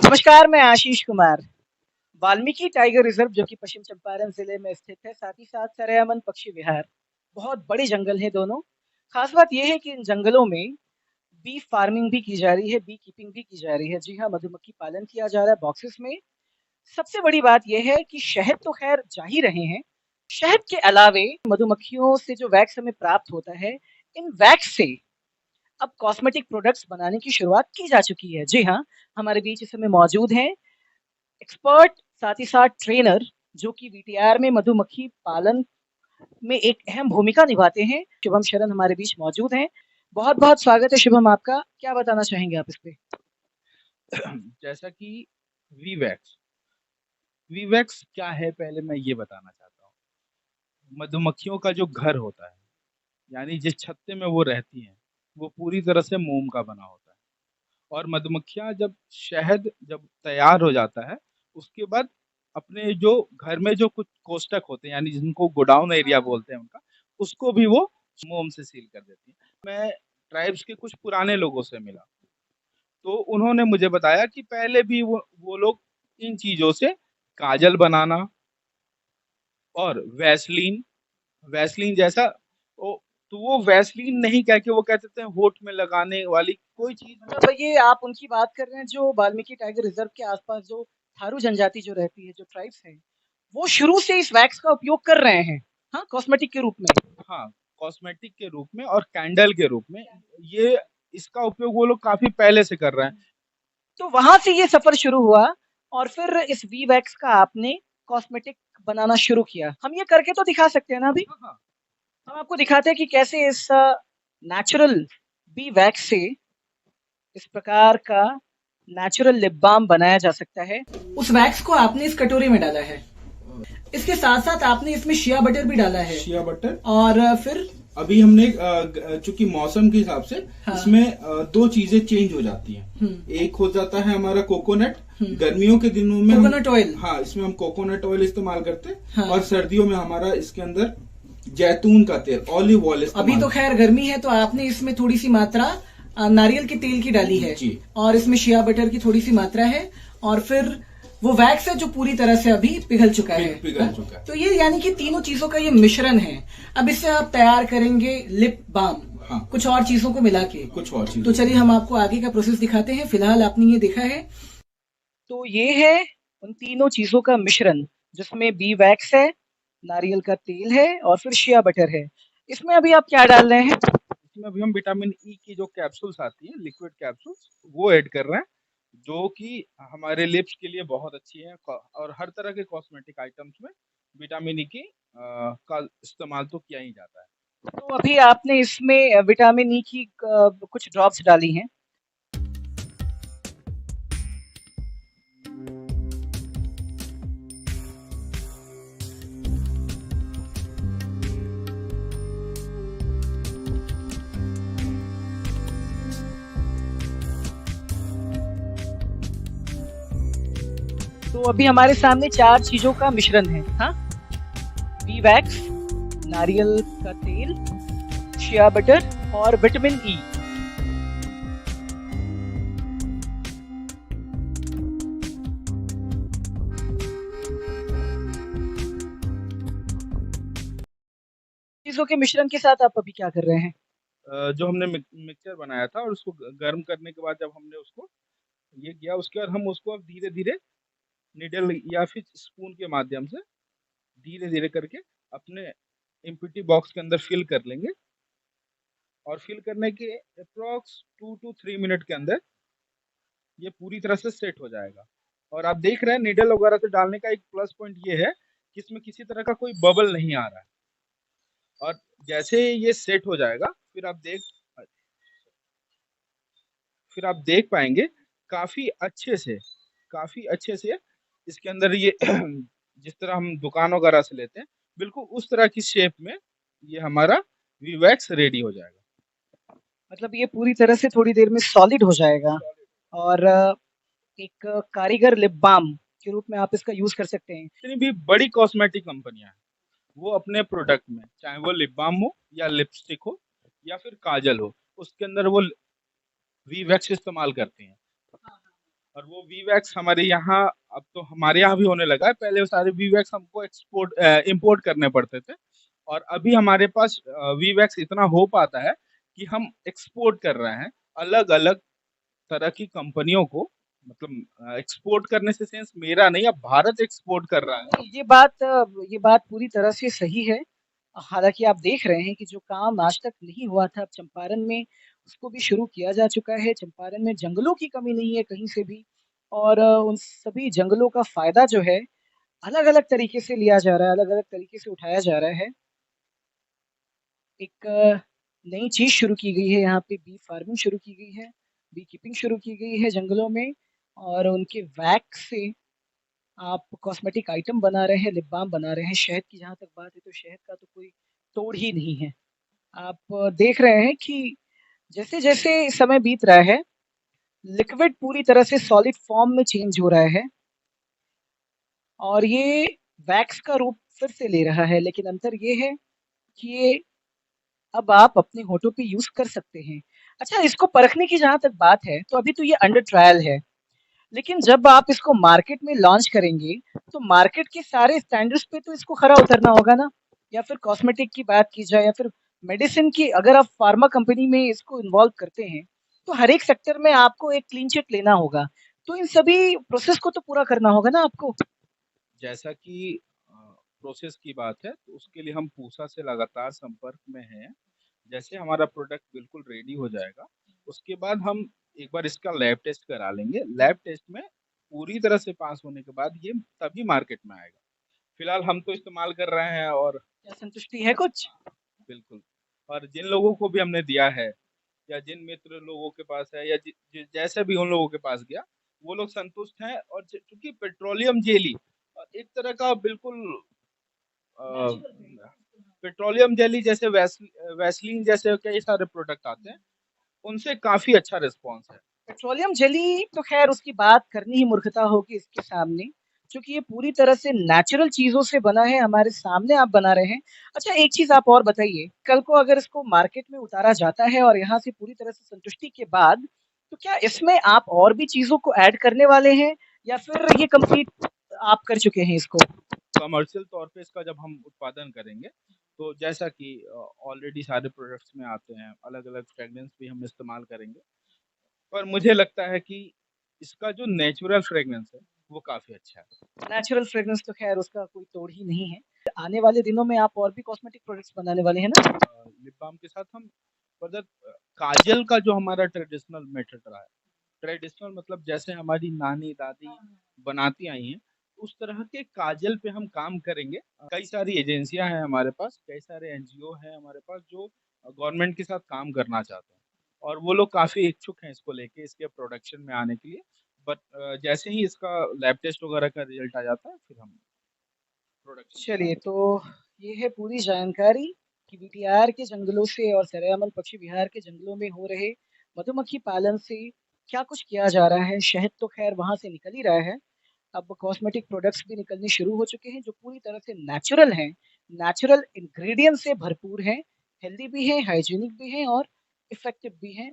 नमस्कार, मैं Ashish Kumar. Valmiki tiger reserve जो कि पश्चिम चंपारण ज़िले में स्थित है, साथ ही साथ सरेआमन पक्षी विहार, बहुत बड़े जंगल हैं दोनों। ख़ास बात ये है कि इन जंगलों में बी फार्मिंग भी की जा रही है, बी कीपिंग भी की जा रही है। जी हाँ, मधुमक्खी पालन किया जा रहा है बॉक्सेस में। सबसे बड़ी बात ये है कि शहद तो ख़ैर जा ही रहे हैं, शहद के अलावे मधुमक्खियों से जो वैक्स हमें प्राप्त होता है, इन वैक्स से अब कॉस्मेटिक प्रोडक्ट्स बनाने की शुरुआत की जा चुकी है। जी हाँ, हमारे बीच इस समय मौजूद हैं एक्सपर्ट, साथ ही साथ ट्रेनर, जो कि वीटीआर में मधुमक्खी पालन में एक अहम भूमिका निभाते हैं। शुभम शरण हमारे बीच मौजूद हैं। बहुत-बहुत स्वागत है शुभम आपका। क्या बताना चाहेंगे आप इस पे? जैसा कि वीवैक्स वीवैक्स क्या है, पहले मैं ये बताना चाहता हूँ। मधुमक्खियों का जो घर होता है, यानी जिस छत्ते में वो रहती हैं, वो पूरी तरह से मोम का बना होता है। और मधुमक्खियां जब तैयार हो जाता है, उसके बाद अपने जो घर में जो कुछ कोष्टक होते हैं, यानी जिनको गोडाउन एरिया बोलते हैं उनका, उसको भी वो मोम से सील कर देती है। मैं ट्राइब्स के कुछ पुराने लोगों से मिला, तो उन्होंने मुझे बताया कि पहले भी वो लोग इन चीजों से काजल बनाना और वैसलीन वैसलीन जैसा ओ, तो वो वैसलीन नहीं कह के वो कहते थे होठ में लगाने वाली कोई चीज वो। मतलब ये आप उनकी बात कर रहे हैं जो वाल्मीकि टाइगर रिज़र्व के आस-पास जो थारू जनजाति जो रहती है, जो ट्राइब्स हैं, वो शुरू से इस वैक्स का उपयोग कर रहे हैं, हाँ, कॉस्मेटिक के रूप में। हाँ, कॉस्मेटिक के रूप में और कैंडल के रूप में ये इसका उपयोग वो लोग काफी पहले से कर रहे हैं। तो वहाँ से ये सफ़र शुरू हुआ और फिर इस वी वैक्स का आपने कॉस्मेटिक बनाना शुरू किया। हम ये करके तो दिखा सकते हैं ना अभी? हाँ हाँ। हम आपको दिखाते हैं कि कैसे इस नेचुरल बी वैक्स से इस प्रकार का नेचुरल लिप बाम बनाया जा सकता है। उस वैक्स को आपने इस कटोरी में डाला है। इसके साथ साथ आपने इसमें शिया बटर भी डाला है। शिया बटर और फिर अभी हमने चूंकि मौसम के हिसाब से हाँ। इसमें दो चीजें चेंज हो जाती हैं। एक हो जाता है हमारा कोकोनट, गर्मियों के दिनों में कोकोनट ऑयल। हाँ, इसमें हम कोकोनट ऑयल इस्तेमाल करते हैं। हाँ। और सर्दियों में हमारा इसके अंदर जैतून का तेल, ऑलिव ऑयल अभी तो खैर गर्मी है तो आपने इसमें थोड़ी सी मात्रा नारियल के तेल की डाली है जी। और इसमें शिया बटर की थोड़ी सी मात्रा है और फिर वो वैक्स है जो पूरी तरह से अभी पिघल चुका है। पिघल चुका है। तो ये यानी कि तीनों चीजों का ये मिश्रण है। अब इससे आप तैयार करेंगे लिप बाम। हाँ। कुछ और चीजों को मिला के। कुछ और चीजें। तो चलिए हम आपको आगे का प्रोसेस दिखाते हैं। फिलहाल आपने ये देखा है, तो ये है उन तीनों चीजों का मिश्रण, जिसमें बी वैक्स है, नारियल का तेल है और फिर शिया बटर है। इसमें अभी आप क्या डाल रहे हैं? इसमें अभी हम विटामिन ई की जो कैप्सूल्स आती है, लिक्विड कैप्सूल्स, वो ऐड कर रहे हैं, जो कि हमारे लिप्स के लिए बहुत अच्छी है। और हर तरह के कॉस्मेटिक आइटम्स में विटामिन ई की का इस्तेमाल तो किया ही जाता है। तो अभी आपने इसमें विटामिन ई की कुछ ड्रॉप्स डाली हैं। तो अभी हमारे सामने 4 चीज़ों का मिश्रण है, हाँ? बी वैक्स, नारियल का तेल, शिया बटर और विटामिन ई। चीज़ों के मिश्रण के साथ आप अभी क्या कर रहे हैं? जो हमने मिक्सचर बनाया था और उसको गर्म करने के बाद जब हमने उसको ये किया, उसके बाद हम उसको अब धीरे धीरे निडल या फिर स्पून के माध्यम से धीरे धीरे करके अपने एम्प्टी बॉक्स के अंदर फिल कर लेंगे। और फिल करने के अप्रॉक्स 2 to 3 मिनट के अंदर ये पूरी तरह से सेट हो जाएगा। और आप देख रहे हैं निडल वगैरह से डालने का एक प्लस पॉइंट ये है कि इसमें किसी तरह का कोई बबल नहीं आ रहा है। और जैसे ये सेट हो जाएगा, फिर आप देख पाएंगे काफी काफी अच्छे से इसके अंदर ये जिस तरह हम दुकान वगैरह से लेते हैं, बिल्कुल उस तरह की शेप में ये हमारा वीवैक्स रेडी हो जाएगा। मतलब ये पूरी तरह से थोड़ी देर में सॉलिड हो जाएगा और एक कारीगर लिप बाम के रूप में आप इसका यूज़ कर सकते हैं। जितनी भी बड़ी कॉस्मेटिक कंपनियां हैं, वो अपने प्रोडक्ट में, चाहे वो लिप बाम हो या लिपस्टिक हो या फिर काजल हो, उसके अंदर वो वीवैक्स इस्तेमाल करते हैं। और वो वीवैक्स हमारे यहाँ अब तो हमारे यहाँ भी होने लगा है। पहले वो सारे वीवैक्स हमको इंपोर्ट करने पड़ते थे और अभी हमारे पास वीवैक्स इतना हो पाता है कि हम एक्सपोर्ट कर रहे हैं अलग-अलग तरह की कंपनियों को। मतलब एक्सपोर्ट करने से सेंस मेरा नहीं, अब भारत एक्सपोर्ट कर रहा है। ये बात पूरी तरह से सही है। हालाँकि आप देख रहे हैं कि जो काम आज तक नहीं हुआ था, अब चंपारण में उसको भी शुरू किया जा चुका है। चंपारण में जंगलों की कमी नहीं है कहीं से भी और उन सभी जंगलों का फ़ायदा जो है, अलग-अलग तरीके से लिया जा रहा है, अलग-अलग तरीके से उठाया जा रहा है। एक नई चीज़ शुरू की गई है यहाँ पे, बी फार्मिंग शुरू की गई है, बी कीपिंग शुरू की गई है जंगलों में और उनके वैक्स से आप कॉस्मेटिक आइटम बना रहे हैं, लिप बाम बना रहे हैं। शहद की जहाँ तक बात है तो शहद का तो कोई तोड़ ही नहीं है। आप देख रहे हैं कि जैसे-जैसे समय बीत रहा है, लिक्विड पूरी तरह से सॉलिड फॉर्म में चेंज हो रहा है और ये वैक्स का रूप फिर से ले रहा है, लेकिन अंतर ये है कि ये अब आप अपने होठों पे यूज़ कर सकते हैं। अच्छा, इसको परखने की जहाँ तक बात है, तो अभी तो ये अंडर ट्रायल है। लेकिन जब आप इसको मार्केट में लॉन्च करेंगे, तो मार्केट के सारे स्टैंडर्ड्स पे तो इसको खरा उतरना होगा ना? या फिर कॉस्मेटिक की बात की जाए या फिर मेडिसिन की अगर आप फार्मा कंपनी में इसको इन्वॉल्व करते हैं, तो हर एक सेक्टर में आपको एक क्लीन चिट लेना होगा। तो इन सभी प्रोसेस को तो पूरा करना होगा ना आपको? जैसा कि प्रोसेस की बात है, तो उसके लिए हम पूसा से लगातार संपर्क में हैं। जैसे हमारा प्रोडक्ट बिल्कुल रेडी हो जाएगा, उसके बाद हम एक बार इसका लैब टेस्ट करा लेंगे। लैब टेस्ट में पूरी तरह से पास होने के बाद ये तभी मार्केट में आएगा। फिलहाल हम तो इस्तेमाल कर रहे हैं और क्या संतुष्टि है कुछ? बिल्कुल, और जिन लोगों को भी हमने दिया है या जिन मित्र लोगों के पास है या जैसे भी उन लोगों के पास गया, वो लोग संतुष्ट हैं और चूँकि पेट्रोलियम जेली एक तरह का बिल्कुल अ, पेट्रोलियम जेली जैसे वैसलीन जैसे कई सारे प्रोडक्ट आते हैं, उनसे काफ़ी अच्छा रिस्पॉन्स है। पेट्रोलियम जेली तो ख़ैर उसकी बात करनी ही मूर्खता होगी इसके सामने, क्योंकि ये पूरी तरह से नेचुरल चीज़ों से बना है, हमारे सामने आप बना रहे हैं। अच्छा एक चीज़ आप और बताइए, कल को अगर इसको मार्केट में उतारा जाता है और यहाँ से पूरी तरह से संतुष्टि के बाद, तो क्या इसमें आप और भी चीज़ों को ऐड करने वाले हैं या फिर ये कंप्लीट आप कर चुके हैं इसको? कमर्शियल तौर पे इसका जब हम उत्पादन करेंगे, तो जैसा कि ऑलरेडी सारे प्रोडक्ट्स में आते हैं, अलग-अलग फ्रेग्रेंस भी हम इस्तेमाल करेंगे। पर मुझे लगता है कि इसका जो नेचुरल फ्रेग्रेंस है, वो काफ़ी अच्छा है। नेचुरल फ्रेग्रेंस तो ख़ैर उसका कोई तोड़ ही नहीं है। आने वाले दिनों में आप और भी कॉस्मेटिक प्रोडक्ट्स बनाने वाले हैं ना? लिप बाम के साथ हम फर्दर काजल का जो हमारा ट्रेडिशनल मेथड रहा है, ट्रेडिशनल मतलब जैसे हमारी नानी-दादी बनाती आई हैं, उस तरह के काजल पे हम काम करेंगे। कई सारी एजेंसियाँ हैं हमारे पास, कई सारे एनजीओ हैं हमारे पास जो गवर्नमेंट के साथ काम करना चाहते हैं और वो लोग काफ़ी इच्छुक हैं इसको लेके, इसके प्रोडक्शन में आने के लिए। बट जैसे ही इसका लैब टेस्ट वगैरह का रिज़ल्ट आ जाता है, फिर हम प्रोडक्शन चलिए, स्टार्ट तो ये है पूरी जानकारी कि बीटीआर के जंगलों से और सरयामल पक्षी विहार के जंगलों में हो रहे मधुमक्खी पालन से क्या कुछ किया जा रहा है। शहद तो खैर वहाँ से निकल ही रहा है, अब कॉस्मेटिक प्रोडक्ट्स भी निकलने शुरू हो चुके हैं जो पूरी तरह से नेचुरल हैं, नेचुरल इंग्रेडिएंट से भरपूर हैं, हेल्दी भी हैं, हाइजीनिक भी हैं और इफ़ेक्टिव भी हैं।